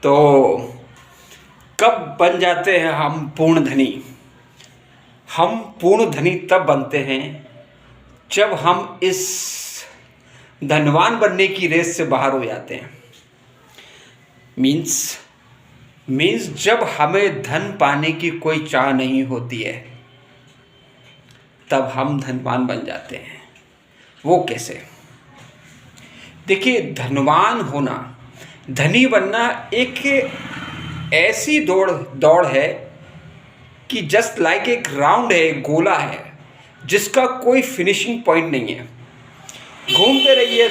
तो कब बन जाते हैं हम पूर्ण धनी? हम पूर्ण धनी तब बनते हैं जब हम इस धनवान बनने की रेस से बाहर हो जाते हैं। मीन्स जब हमें धन पाने की कोई चाह नहीं होती है तब हम धनवान बन जाते हैं। वो कैसे? देखिए, धनवान होना, धनी बनना एक ऐसी दौड़ है कि जस्ट लाइक एक राउंड है, एक गोला है जिसका कोई फिनिशिंग पॉइंट नहीं है। घूमते रहिए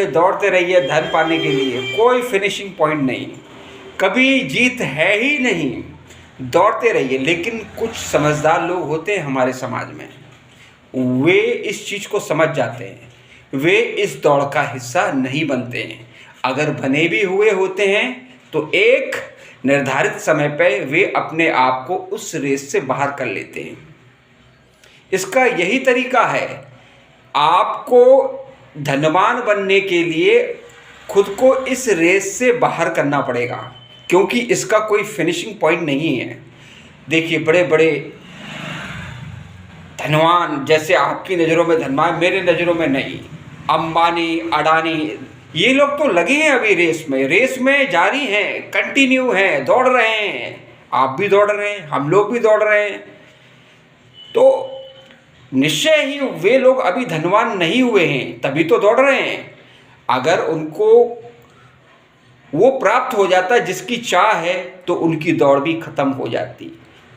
दौड़ते रहिए धन पाने के लिए, कोई फिनिशिंग पॉइंट नहीं, कभी जीत है ही नहीं। दौड़ते रहिए। लेकिन कुछ समझदार लोग होते हैं हमारे समाज में, वे इस चीज़ को समझ जाते हैं, वे इस दौड़ का हिस्सा नहीं बनते हैं। अगर बने भी हुए होते हैं तो एक निर्धारित समय पर वे अपने आप को उस रेस से बाहर कर लेते हैं। इसका यही तरीका है। आपको धनवान बनने के लिए खुद को इस रेस से बाहर करना पड़ेगा, क्योंकि इसका कोई फिनिशिंग पॉइंट नहीं है। देखिए, बड़े बड़े धनवान, जैसे आपकी नज़रों में धनवान, मेरे नज़रों में नहीं, अंबानी, अडानी, ये लोग तो लगे हैं अभी रेस में जारी हैं, कंटिन्यू हैं, दौड़ रहे हैं। आप भी दौड़ रहे हैं, हम लोग भी दौड़ रहे हैं। तो निश्चय ही वे लोग अभी धनवान नहीं हुए हैं, तभी तो दौड़ रहे हैं। अगर उनको वो प्राप्त हो जाता जिसकी चाह है तो उनकी दौड़ भी खत्म हो जाती।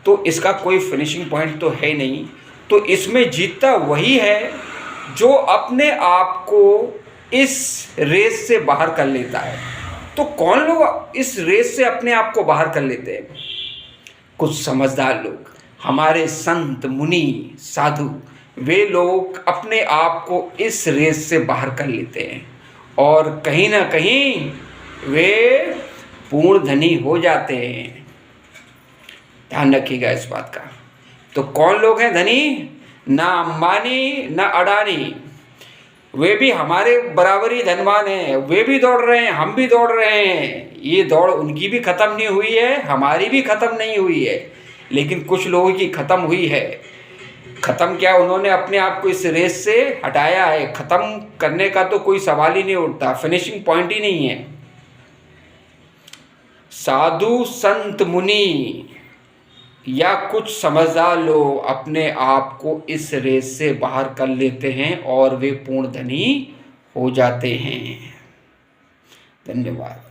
तो इसका कोई फिनिशिंग पॉइंट तो है नहीं। तो इसमें जीतता वही है जो अपने आप को इस रेस से बाहर कर लेता है। तो कौन लोग इस रेस से अपने आप को बाहर कर लेते हैं? कुछ समझदार लोग, हमारे संत, मुनि, साधु, वे लोग अपने आप को इस रेस से बाहर कर लेते हैं और कहीं ना कहीं वे पूर्ण धनी हो जाते हैं। ध्यान रखिएगा इस बात का। तो कौन लोग हैं धनी? ना अंबानी, ना अडानी, वे भी हमारे बराबर ही धनवान हैं। वे भी दौड़ रहे हैं, हम भी दौड़ रहे हैं। ये दौड़ उनकी भी ख़त्म नहीं हुई है, हमारी भी ख़त्म नहीं हुई है। लेकिन कुछ लोगों की ख़त्म हुई है। ख़त्म क्या, उन्होंने अपने आप को इस रेस से हटाया है। ख़त्म करने का तो कोई सवाल ही नहीं उठता, फिनिशिंग पॉइंट ही नहीं है। साधु, संत, मुनि या कुछ समझदार लोग अपने आप को इस रेस से बाहर कर लेते हैं और वे पूर्ण धनी हो जाते हैं। धन्यवाद।